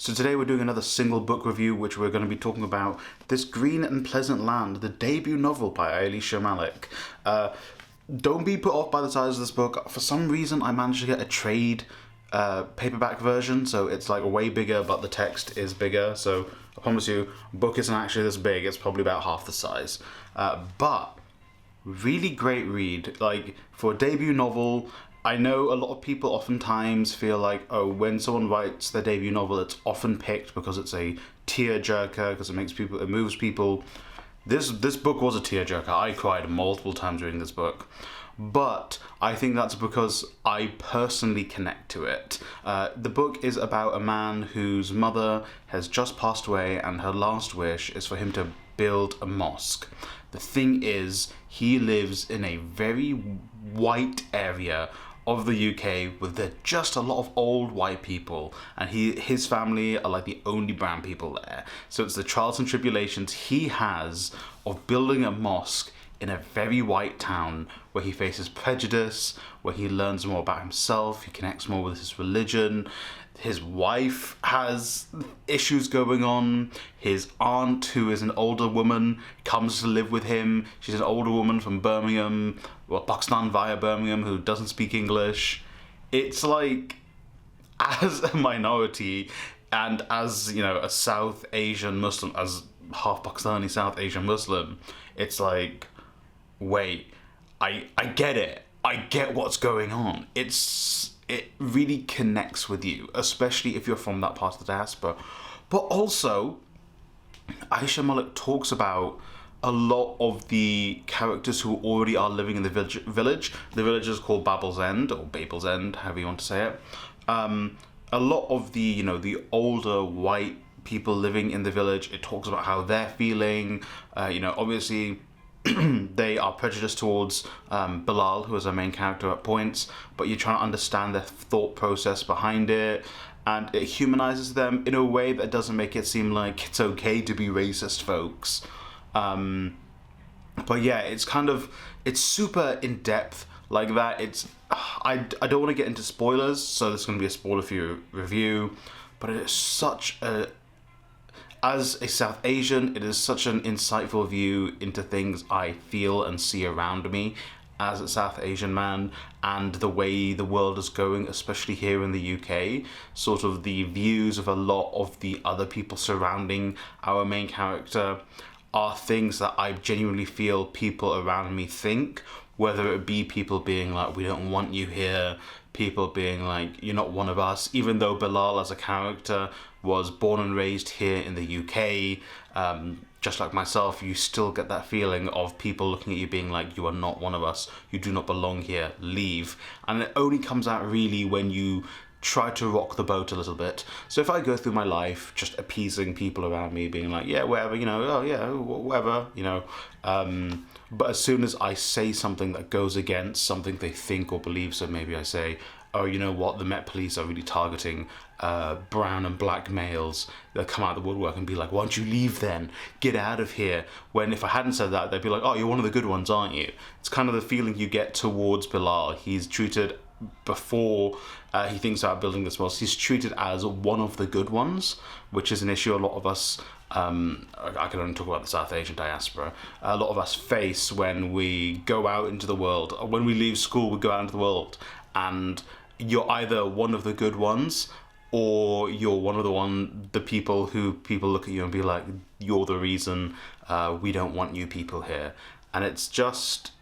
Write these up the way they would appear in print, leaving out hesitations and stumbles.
So today we're doing another single book review, which we're going to be talking about This Green and Pleasant Land, the debut novel by Ayisha Malik. Don't be put off by the size of this book. For some reason I managed to get a trade paperback version, so it's like way bigger but the text is bigger, so I promise you, book isn't actually this big, it's probably about half the size. But really great read, like for a debut novel. I know a lot of people oftentimes feel like, oh, when someone writes their debut novel, it's often picked because it's a tearjerker, because it moves people. This book was a tearjerker. I cried multiple times reading this book, but I think that's because I personally connect to it. The book is about a man whose mother has just passed away, and her last wish is for him to build a mosque. The thing is, he lives in a very white area of the UK with just a lot of old white people, and his family are like the only brown people there. So it's the trials and tribulations he has of building a mosque in a very white town where he faces prejudice, where he learns more about himself, he connects more with his religion. His wife has issues going on. His aunt, who is an older woman, comes to live with him. She's an older woman from Birmingham, well, Pakistan via Birmingham, who doesn't speak English. It's like, as a minority and as, you know, a South Asian Muslim, as half Pakistani South Asian Muslim, it's like, wait, I get it. I get what's going on. It really connects with you, especially if you're from that part of the diaspora. But also, Ayisha Malik talks about a lot of the characters who already are living in the village. The village is called Babel's End, or Babel's End, however you want to say it. A lot of the, you know, the older white people living in the village, it talks about how they're feeling. You know, obviously, they are prejudiced towards Bilal, who is our main character at points, but you're trying to understand their thought process behind it, and it humanizes them in a way that doesn't make it seem like it's okay to be racist, folks. But yeah, it's super in depth like that. I don't want to get into spoilers, so this is going to be a spoiler-free review, but it is such a, as a South Asian, it is such an insightful view into things I feel and see around me as a South Asian man, and the way the world is going, especially here in the UK. Sort of the views of a lot of the other people surrounding our main character are things that I genuinely feel people around me think, whether it be people being like, we don't want you here, people being like, you're not one of us, even though Bilal as a character was born and raised here in the UK, just like myself, you still get that feeling of people looking at you being like, you are not one of us, you do not belong here, leave. And it only comes out really when you try to rock the boat a little bit. So if I go through my life just appeasing people around me, being like, yeah, whatever, you know, oh yeah, whatever, you know, but as soon as I say something that goes against something they think or believe, so maybe I say, oh, you know what, the Met Police are really targeting brown and black males. They'll come out of the woodwork and be like, why don't you leave then? Get out of here. When if I hadn't said that, they'd be like, oh, you're one of the good ones, aren't you? It's kind of the feeling you get towards Bilal. He's treated, before he thinks about building this mosque, he's treated as one of the good ones, which is an issue a lot of us, I can only talk about the South Asian diaspora, a lot of us face when we go out into the world. When we leave school, we go out into the world, and you're either one of the good ones, or you're one of the people who people look at you and be like, you're the reason we don't want you people here. And it's just,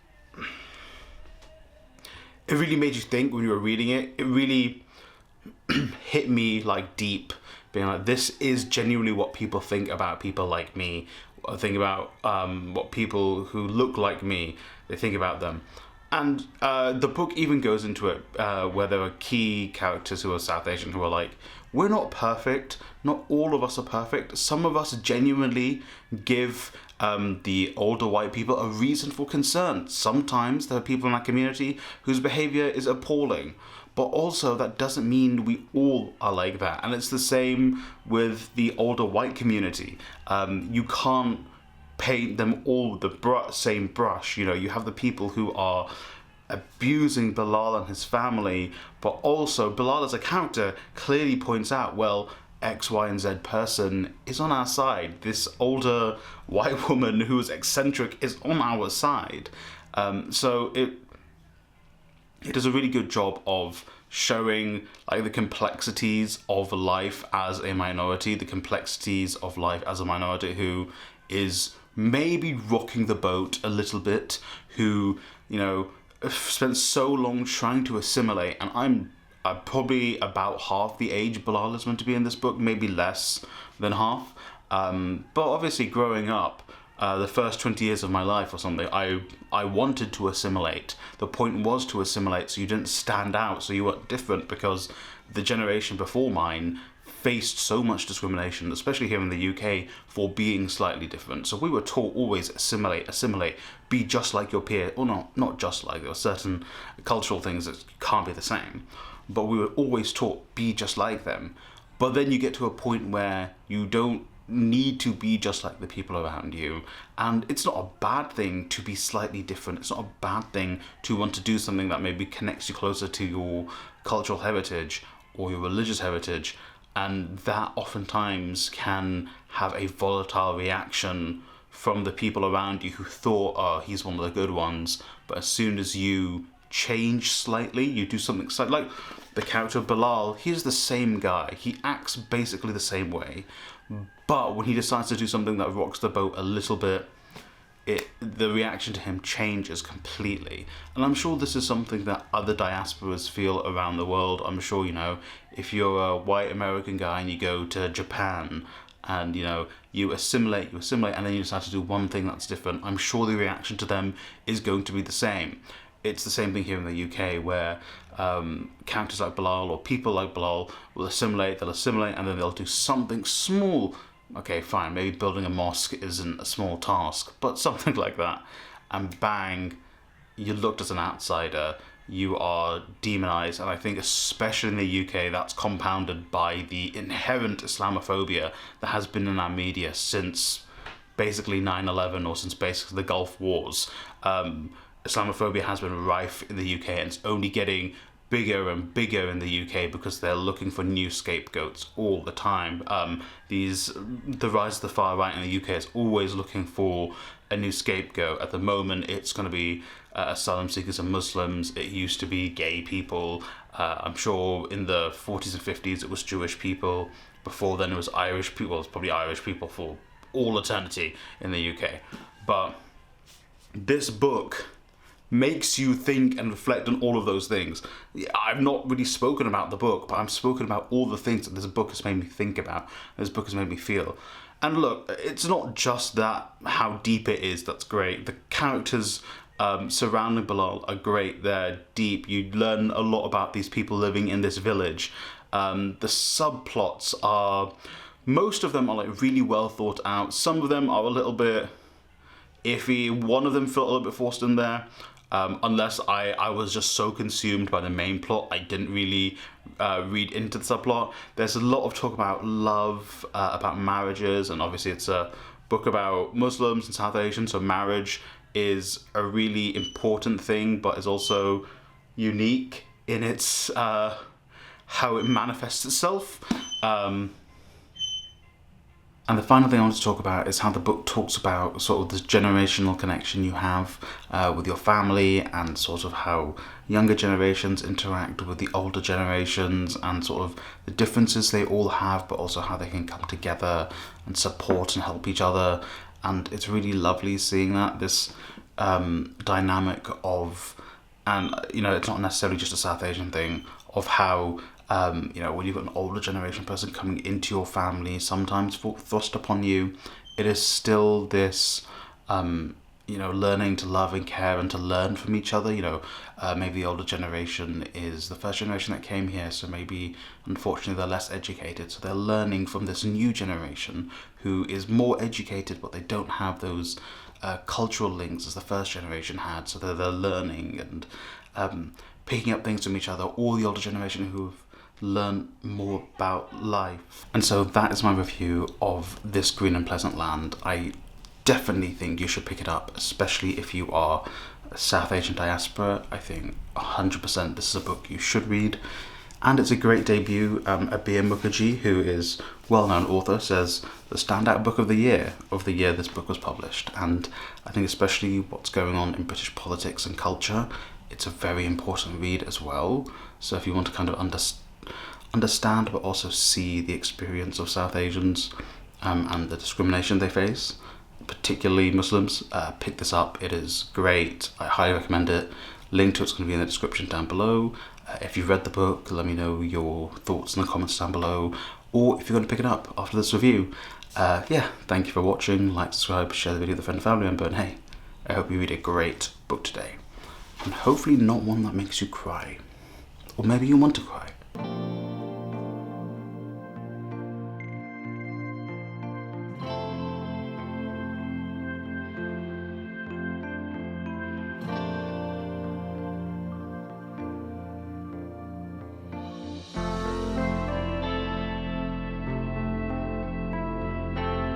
it really made you think when you were reading it. It really hit me like deep, being like, this is genuinely what people think about people like me, or think about what people who look like me, they think about them. And the book even goes into it where there are key characters who are South Asian who are like, we're not perfect, not all of us are perfect. Some of us genuinely give the older white people a reason for concern. Sometimes there are people in our community whose behavior is appalling, but also that doesn't mean we all are like that. And it's the same with the older white community. You can't paint them all with the same brush. You know, you have the people who are abusing Bilal and his family, but also Bilal as a character clearly points out, well, X, Y, and Z person is on our side. This older white woman who's eccentric is on our side. So it does a really good job of showing like the complexities of life as a minority, the complexities of life as a minority who is maybe rocking the boat a little bit, who, you know, spent so long trying to assimilate. And I'm probably about half the age Bilal is meant to be in this book, maybe less than half. But obviously growing up, the first 20 years of my life or something, I wanted to assimilate. The point was to assimilate so you didn't stand out, so you weren't different, because the generation before mine faced so much discrimination, especially here in the UK, for being slightly different. So we were taught always assimilate, be just like your peer. Or not just like, there were certain cultural things that can't be the same, but we were always taught be just like them. But then you get to a point where you don't need to be just like the people around you, and it's not a bad thing to be slightly different. It's not a bad thing to want to do something that maybe connects you closer to your cultural heritage or your religious heritage, and that oftentimes can have a volatile reaction from the people around you who thought, oh, he's one of the good ones. But as soon as you change slightly, you do something slightly, like the character of Bilal, he's the same guy, he acts basically the same way, but when he decides to do something that rocks the boat a little bit, the reaction to him changes completely. And I'm sure this is something that other diasporas feel around the world. I'm sure, you know, if you're a white American guy and you go to Japan and, you know, you assimilate, and then you decide to do one thing that's different, I'm sure the reaction to them is going to be the same. It's the same thing here in the UK, where characters like Bilal or people like Bilal will assimilate, and then they'll do something small. Okay, fine, maybe building a mosque isn't a small task, but something like that. And bang, you're looked as an outsider, you are demonized. And I think especially in the UK, that's compounded by the inherent Islamophobia that has been in our media since basically 9/11, or since basically the Gulf Wars. Islamophobia has been rife in the UK, and it's only getting bigger and bigger in the UK because they're looking for new scapegoats all the time. The rise of the far right in the UK is always looking for a new scapegoat. At the moment, it's going to be asylum seekers and Muslims. It used to be gay people. I'm sure in the 40s and 50s it was Jewish people. Before then it was Irish people. It's probably Irish people for all eternity in the UK. But this book makes you think and reflect on all of those things. I've not really spoken about the book, but I've spoken about all the things that this book has made me think about, this book has made me feel. And look, it's not just that, how deep it is, that's great. The characters surrounding Bilal are great, they're deep. You learn a lot about these people living in this village. The subplots are, most of them are like really well thought out. Some of them are a little bit iffy. One of them felt a little bit forced in there. Unless I was just so consumed by the main plot, I didn't really read into the subplot. There's a lot of talk about love, about marriages, and obviously it's a book about Muslims and South Asians, so marriage is a really important thing, but is also unique in its how it manifests itself. And the final thing I want to talk about is how the book talks about sort of this generational connection you have with your family, and sort of how younger generations interact with the older generations, and sort of the differences they all have, but also how they can come together and support and help each other. And it's really lovely seeing that, this dynamic of, and you know, it's not necessarily just a South Asian thing, of how you know, when you've got an older generation person coming into your family, sometimes thrust upon you, it is still this, you know, learning to love and care and to learn from each other. You know, maybe the older generation is the first generation that came here, so maybe, unfortunately, they're less educated. So they're learning from this new generation who is more educated, but they don't have those cultural links as the first generation had. So they're learning and picking up things from each other, or the older generation who've learn more about life. And so that is my review of This Green and Pleasant Land. I definitely think you should pick it up, especially if you are a South Asian diaspora. I think 100% this is a book you should read. And it's a great debut. Abir Mukherjee, who is well-known author, says the standout book of the year this book was published. And I think especially what's going on in British politics and culture, it's a very important read as well. So if you want to kind of understand but also see the experience of South Asians and the discrimination they face, particularly Muslims, pick this up. It is great. I highly recommend it. Link to it's going to be in the description down below. If you've read the book, let me know your thoughts in the comments down below, or if you're going to pick it up after this review. Yeah, thank you for watching. Like, subscribe, share the video with a friend and family member, and hey, I hope you read a great book today. And hopefully not one that makes you cry. Or maybe you want to cry.